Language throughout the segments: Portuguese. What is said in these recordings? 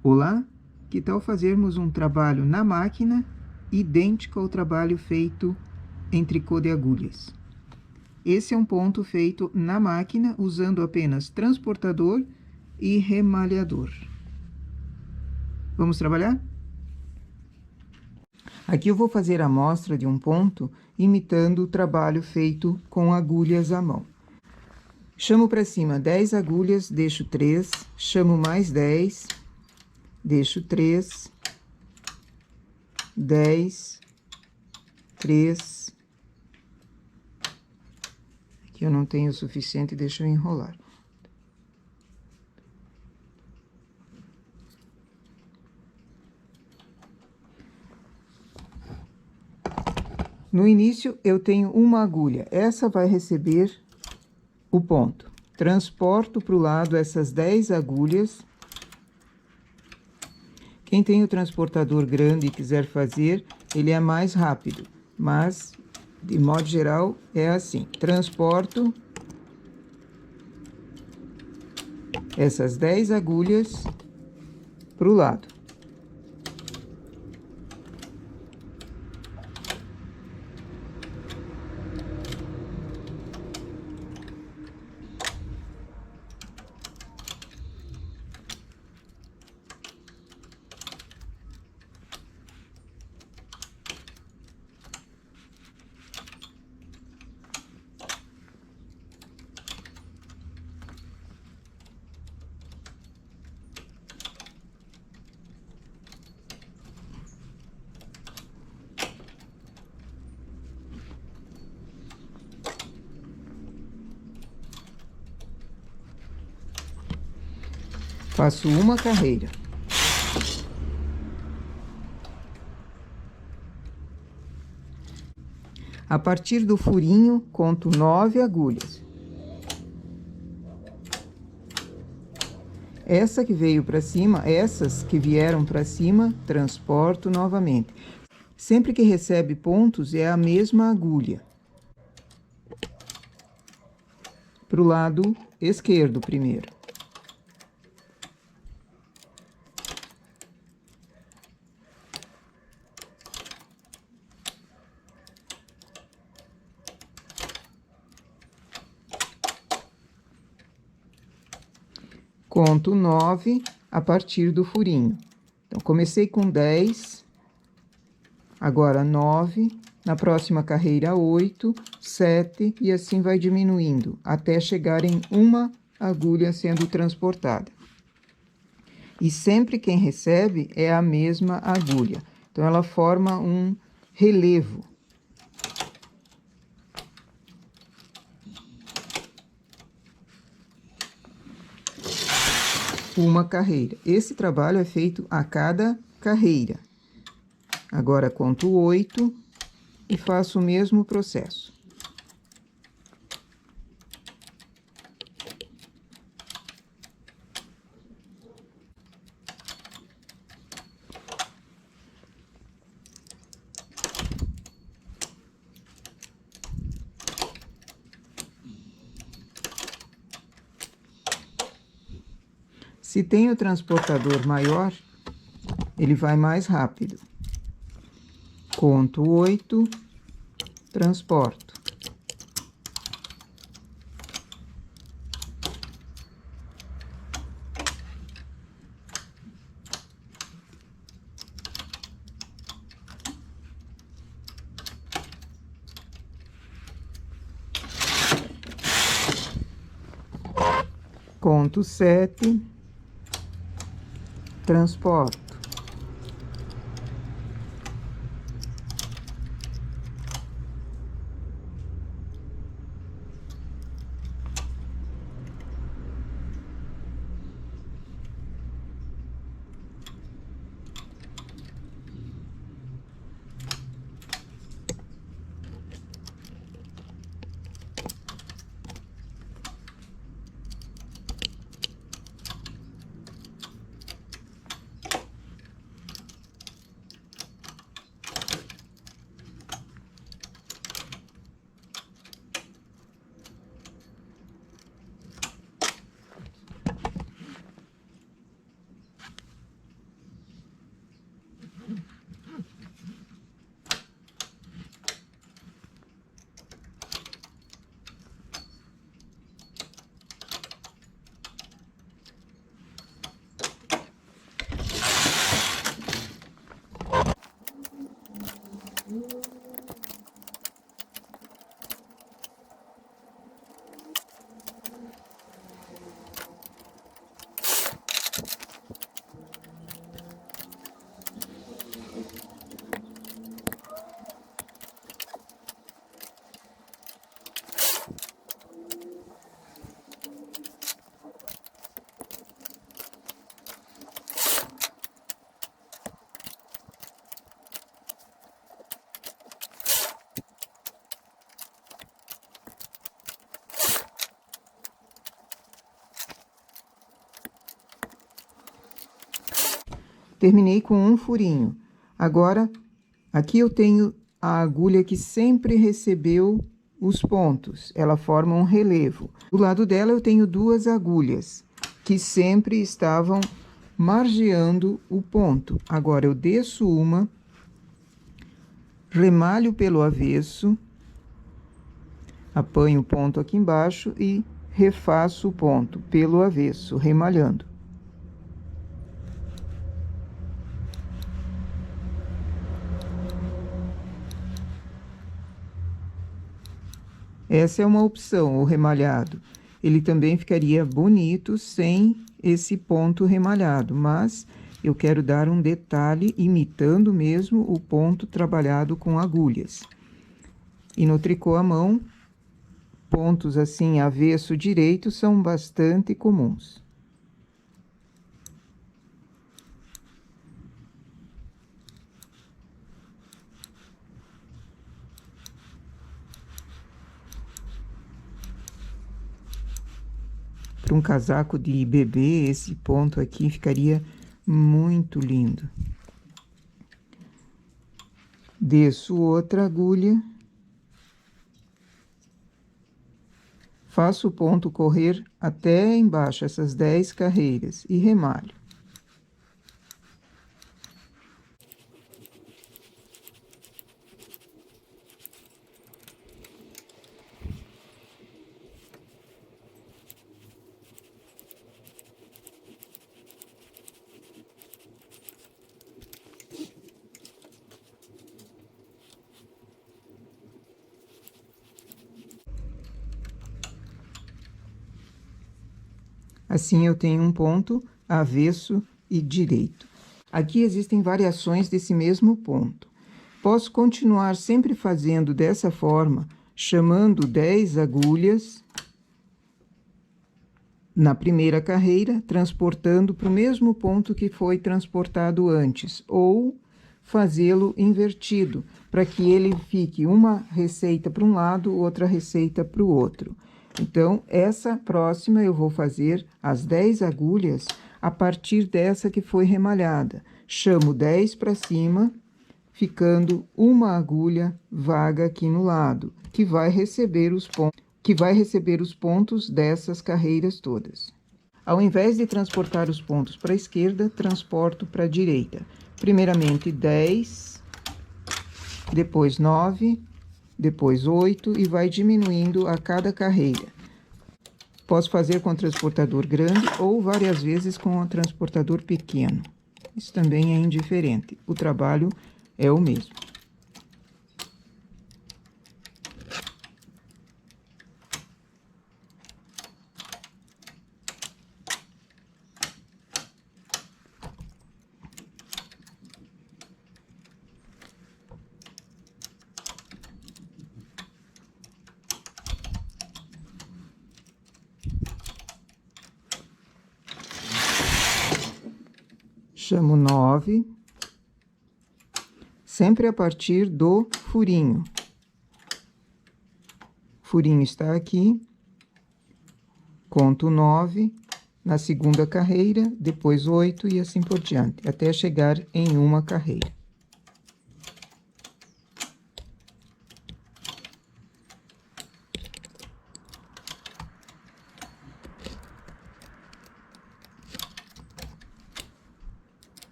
Olá, que tal fazermos um trabalho na máquina idêntico ao trabalho feito em tricô de agulhas? Esse é um ponto feito na máquina usando apenas transportador e remalhador. Vamos trabalhar? Aqui eu vou fazer a amostra de um ponto imitando o trabalho feito com agulhas à mão. Chamo para cima 10 agulhas, deixo 3, chamo mais 10, deixo 3, 10, 3. Aqui eu não tenho o suficiente, deixa eu enrolar. No início, eu tenho uma agulha. Essa vai receber o ponto. Transporto para o lado essas 10 agulhas. Quem tem o transportador grande e quiser fazer, ele é mais rápido. Mas, de modo geral, é assim. Transporto essas 10 agulhas para o lado. Faço uma carreira. A partir do furinho, conto 9 agulhas. Essa que veio para cima, essas que vieram para cima, transporto novamente. Sempre que recebe pontos, é a mesma agulha. Para o lado esquerdo primeiro. Conto 9 a partir do furinho. Então, comecei com 10, agora 9, na próxima carreira 8, 7, e assim vai diminuindo, até chegar em uma agulha sendo transportada. E sempre quem recebe é a mesma agulha. Então, ela forma um relevo. Uma carreira. Esse trabalho é feito a cada carreira. Agora, conto 8 e faço o mesmo processo. Se tem o transportador maior, ele vai mais rápido. Conto 8, transporto. Conto 7, transporto. Terminei com um furinho. Agora, aqui eu tenho a agulha que sempre recebeu os pontos. Ela forma um relevo. Do lado dela eu tenho duas agulhas que sempre estavam margeando o ponto. Agora eu desço uma, remalho pelo avesso, apanho o ponto aqui embaixo e refaço o ponto pelo avesso, remalhando. Essa é uma opção, o remalhado. Ele também ficaria bonito sem esse ponto remalhado, mas eu quero dar um detalhe imitando mesmo o ponto trabalhado com agulhas. E no tricô à mão, pontos assim avesso direito são bastante comuns. Para um casaco de bebê, esse ponto aqui ficaria muito lindo. Desço outra agulha. Faço o ponto correr até embaixo, essas 10 carreiras, e remalho. Assim, eu tenho um ponto avesso e direito. Aqui existem variações desse mesmo ponto. Posso continuar sempre fazendo dessa forma, chamando 10 agulhas na primeira carreira, transportando para o mesmo ponto que foi transportado antes, ou fazê-lo invertido, para que ele fique uma receita para um lado, outra receita para o outro. Então, essa próxima eu vou fazer as 10 agulhas a partir dessa que foi remalhada. Chamo 10 para cima, ficando uma agulha vaga aqui no lado, que vai receber os pontos dessas carreiras todas. Ao invés de transportar os pontos para a esquerda, transporto para a direita. Primeiramente 10, depois 9, depois 8 e vai diminuindo a cada carreira. Posso fazer com transportador grande ou várias vezes com o transportador pequeno. Isso também é indiferente, o trabalho é o mesmo. Chamo 9, sempre a partir do furinho. O furinho está aqui, conto 9 na segunda carreira, depois 8 e assim por diante, até chegar em uma carreira.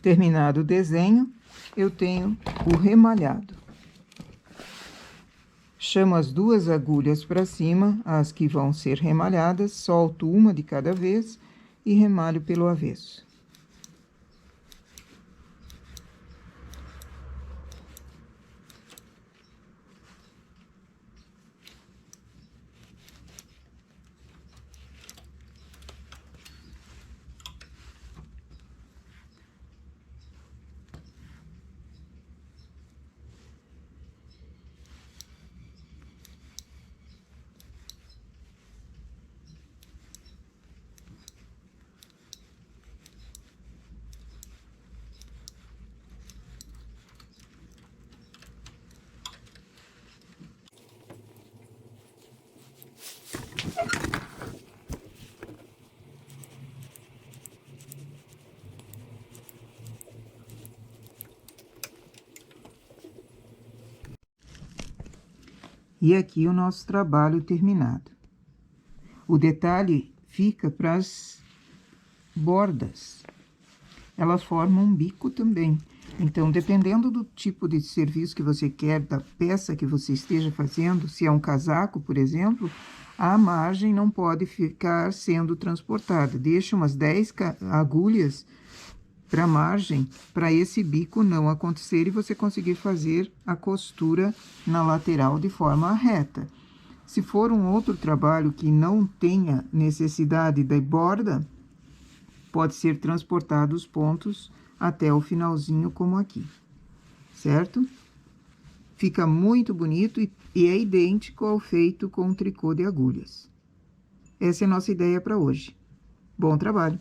Terminado o desenho, eu tenho o remalhado. Chamo as duas agulhas para cima, as que vão ser remalhadas, solto uma de cada vez e remalho pelo avesso. E aqui o nosso trabalho terminado. O detalhe fica para as bordas. Elas formam um bico também. Então, dependendo do tipo de serviço que você quer, da peça que você esteja fazendo, se é um casaco, por exemplo, a margem não pode ficar sendo transportada. Deixa umas 10 agulhas para a margem, para esse bico não acontecer e você conseguir fazer a costura na lateral de forma reta. Se for um outro trabalho que não tenha necessidade da borda, pode ser transportado os pontos até o finalzinho, como aqui, certo? Fica muito bonito e é idêntico ao feito com tricô de agulhas. Essa é a nossa ideia para hoje. Bom trabalho!